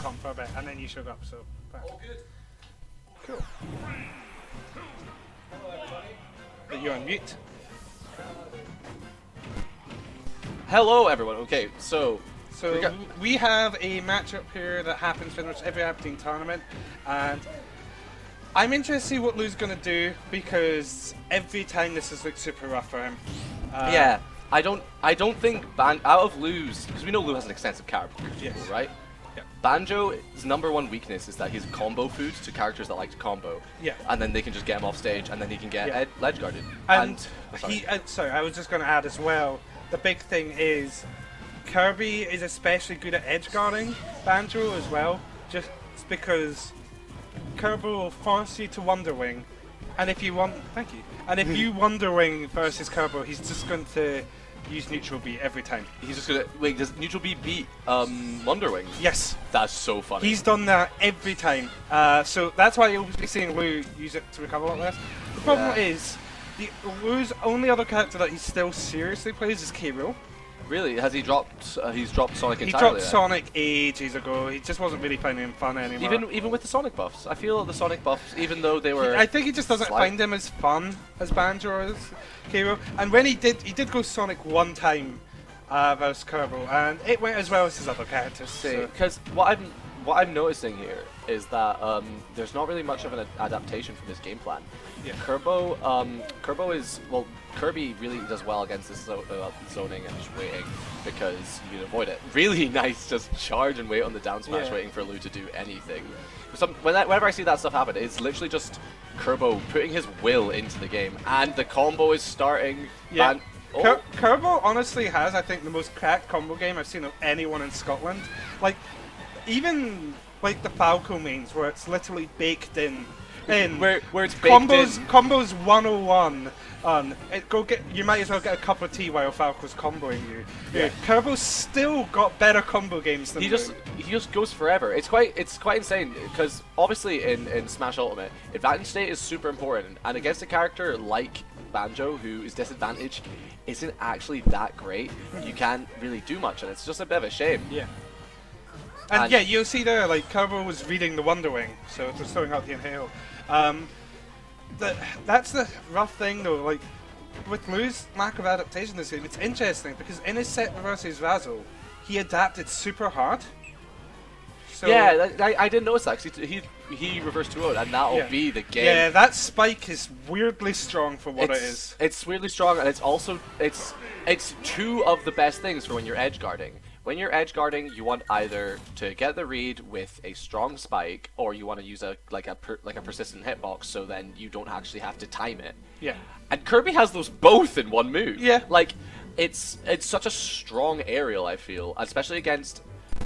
calm for a bit, and then you showed up, so... All good. Cool. But you're on mute. Hello, everyone. Okay, so we have a matchup here that happens pretty much every Aberdeen tournament, and I'm interested to see what Lou's going to do, because every time this has looked super rough for him. yeah, I don't think out of Lou's, because we know Lou has an extensive character pool, Yes. right? Yeah. Banjo's #1 weakness is that he's combo food to characters that like to combo. Yeah. And then they can just get him off stage, and then he can get ledge guarded. And sorry, I was just going to add as well, the big thing is Kirby is especially good at edge guarding Banjo as well, just because Kirby will force you to Wonder Wing, and if you want, thank you, and if you Wonder Wing versus Kirby, he's just going to use neutral B every time. He's just gonna wait. Does neutral B beat Wonder Wing? Yes, That's so funny. he's done that every time. So that's why you'll be seeing Lou use it to recover a lot less. The problem is, Lou's only other character that he still seriously plays is Kirby. Really? Has he dropped? He's dropped Sonic He entirely. dropped Sonic ages ago. He just wasn't really finding him fun anymore. Even with the Sonic buffs, I feel the Sonic buffs, even though they were. I think he just doesn't find them as fun as Banjo or as Kirby. And when he did go Sonic one time versus Kirby, and it went as well as his other characters. Because what I'm noticing here is that there's not really much of an adaptation from his game plan. Yeah. Kirby is Kirby really does well against this zoning and just waiting, because you can avoid it. Really nice, just charge and wait on the down smash, waiting for Lou to do anything. Whenever I see that stuff happen, it's literally just Kirby putting his will into the game, and the combo is starting. Yeah. Kirby honestly has, I think, the most cracked combo game I've seen of anyone in Scotland. Like, even like the Falco mains, where it's literally baked in. Where it's baked combos 101 on you might as well get a cup of tea while Falco's comboing you. Yeah. Kirby's still got better combo games than he just goes forever. It's quite insane, because obviously in Smash Ultimate, advantage state is super important, and against a character like Banjo, who is disadvantaged, isn't actually that great. You can't really do much, and it's just a bit of a shame. Yeah. And yeah, you'll see there, like, Kirby was reading the Wonder Wing, so it's throwing out the inhale. That's the rough thing, though. Like, with Lou's lack of adaptation this game, it's interesting because in his set versus Razzle, he adapted super hard. So yeah, I didn't notice that, because he reversed 2-0, and that'll be the game. Yeah, that spike is weirdly strong for what it is. It's weirdly strong, and it's also it's two of the best things for when you're edge guarding. When you're edge guarding, you want either to get the read with a strong spike, or you want to use a persistent hitbox, so then you don't actually have to time it. Yeah. And Kirby has those both in one move. Yeah. Like, it's such a strong aerial, I feel, especially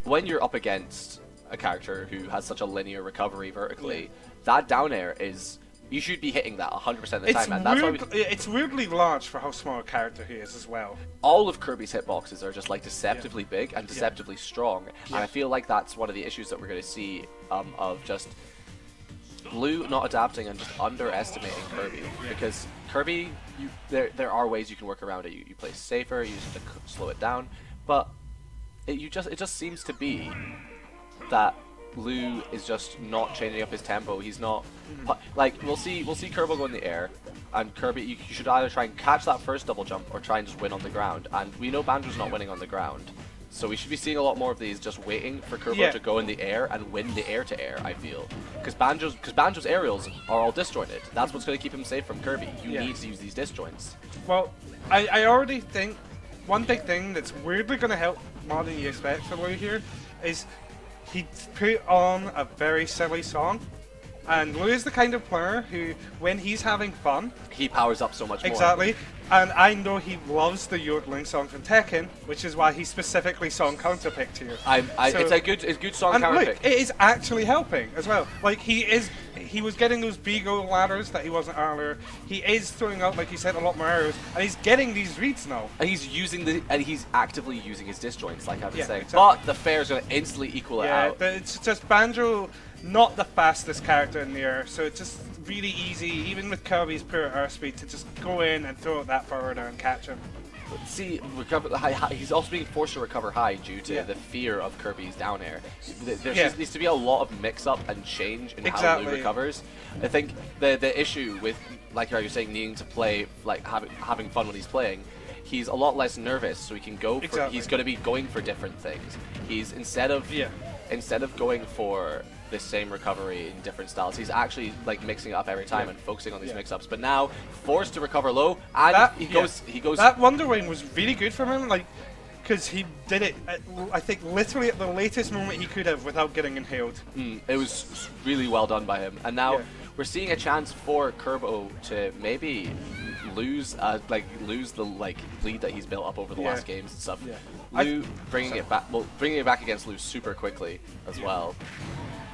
when you're up against a character who has such a linear recovery vertically. That down air is. You should be hitting that 100% of the time, and that's why it's weirdly large for how small a character he is as well. All of Kirby's hitboxes are just like deceptively big and deceptively strong, and I feel like that's one of the issues that we're going to see of just Lou not adapting and just underestimating Kirby. Because Kirby, there are ways you can work around it. You play safer, you just slow it down, but it just seems to be that Lou is just not changing up his tempo. He's not like we'll see Kirby go in the air, and Kirby you should either try and catch that first double jump or try and just win on the ground. And we know Banjo's not winning on the ground, so we should be seeing a lot more of these just waiting for Kirby to go in the air and win the air to air. I feel because Banjo's aerials are all disjointed. That's what's going to keep him safe from Kirby. You need to use these disjoints. Well, I already think one big thing that's weirdly going to help more than you expect for Lou here is he put on a very silly song, and Lou is the kind of player who, when he's having fun, he powers up so much more. Exactly, and I know he loves the yodeling song from Tekken, which is why he specifically song counterpicked here. It's a good song counterpick. Look, it is actually helping as well. Like he was getting those B-go ladders that he wasn't earlier. He is throwing out, like you said, a lot more arrows, and he's getting these reads now. And he's actively using his disjoints, like I've been saying. Exactly. But the fair's going to instantly equal it out. Yeah, it's just Banjo, not the fastest character in the air, so it's just really easy, even with Kirby's pure airspeed, to just go in and throw it that forward and catch him. See, he's also being forced to recover high due to the fear of Kirby's down air. There just needs to be a lot of mix-up and change in how Lou recovers. I think the issue with, like how you're saying, needing to play, like having fun when he's playing, he's a lot less nervous, so he can go for. He's going to be going for different things. He's instead of going for the same recovery in different styles, he's actually like mixing it up every time and focusing on these mix-ups. But now forced to recover low, and he goes. That Wonder Wing was really good from him, like, because he did it, I think, literally at the latest moment he could have without getting inhaled. It was really well done by him, and now we're seeing a chance for Kirb0 to maybe lose the lead that he's built up over the last games and stuff. Lou bringing it back against Lou super quickly as well.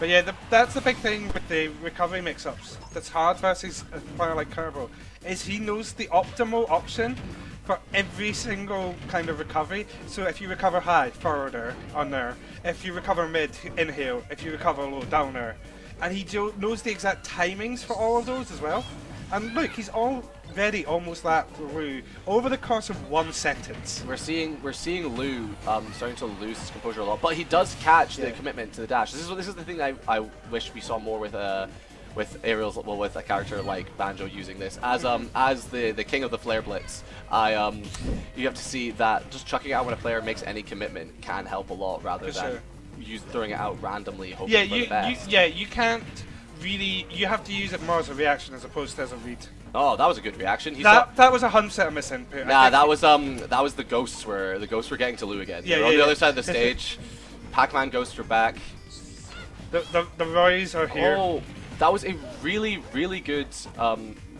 But yeah, that's the big thing with the recovery mix-ups that's hard versus a player like Kirby, is he knows the optimal option for every single kind of recovery. So if you recover high, forward air, on air. If you recover mid, inhale. If you recover low, down air. And he knows the exact timings for all of those as well. And look, he's already almost that Lou over the course of 1 sentence. We're seeing Lou starting to lose his composure a lot, but he does catch the commitment to the dash. This is the thing I wish we saw more with aerials, well, with a character like Banjo using this as the king of the flare blitz. You have to see that just chucking it out when a player makes any commitment can help a lot rather than throwing it out randomly hoping for the best. You can't really. You have to use it more as a reaction as opposed to as a read. Oh, that was a good reaction. That was a 100% miss input. Nah, that was the ghosts were getting to Lou again. They're on the other side of the stage. Pac-Man ghosts are back. The Roys are here. Oh, that was a really good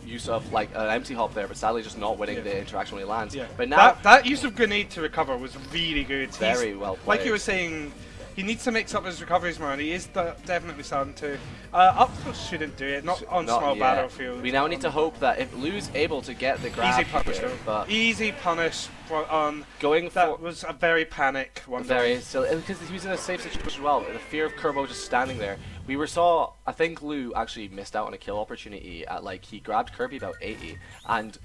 use of like an empty hop there, but sadly just not winning the interaction when he lands. But now that use of grenade to recover was really good. Very well played. Like you were saying, he needs to mix up his recoveries more, and he is definitely starting to. Up close shouldn't do it, not on small battlefields. We now need to hope that if Lou's able to get the grab easy punish here, but easy punish on going that was a very panic one. Very silly, because he was in a safe situation as well. The fear of Kirby just standing there. I think Lou actually missed out on a kill opportunity at he grabbed Kirby about 80 and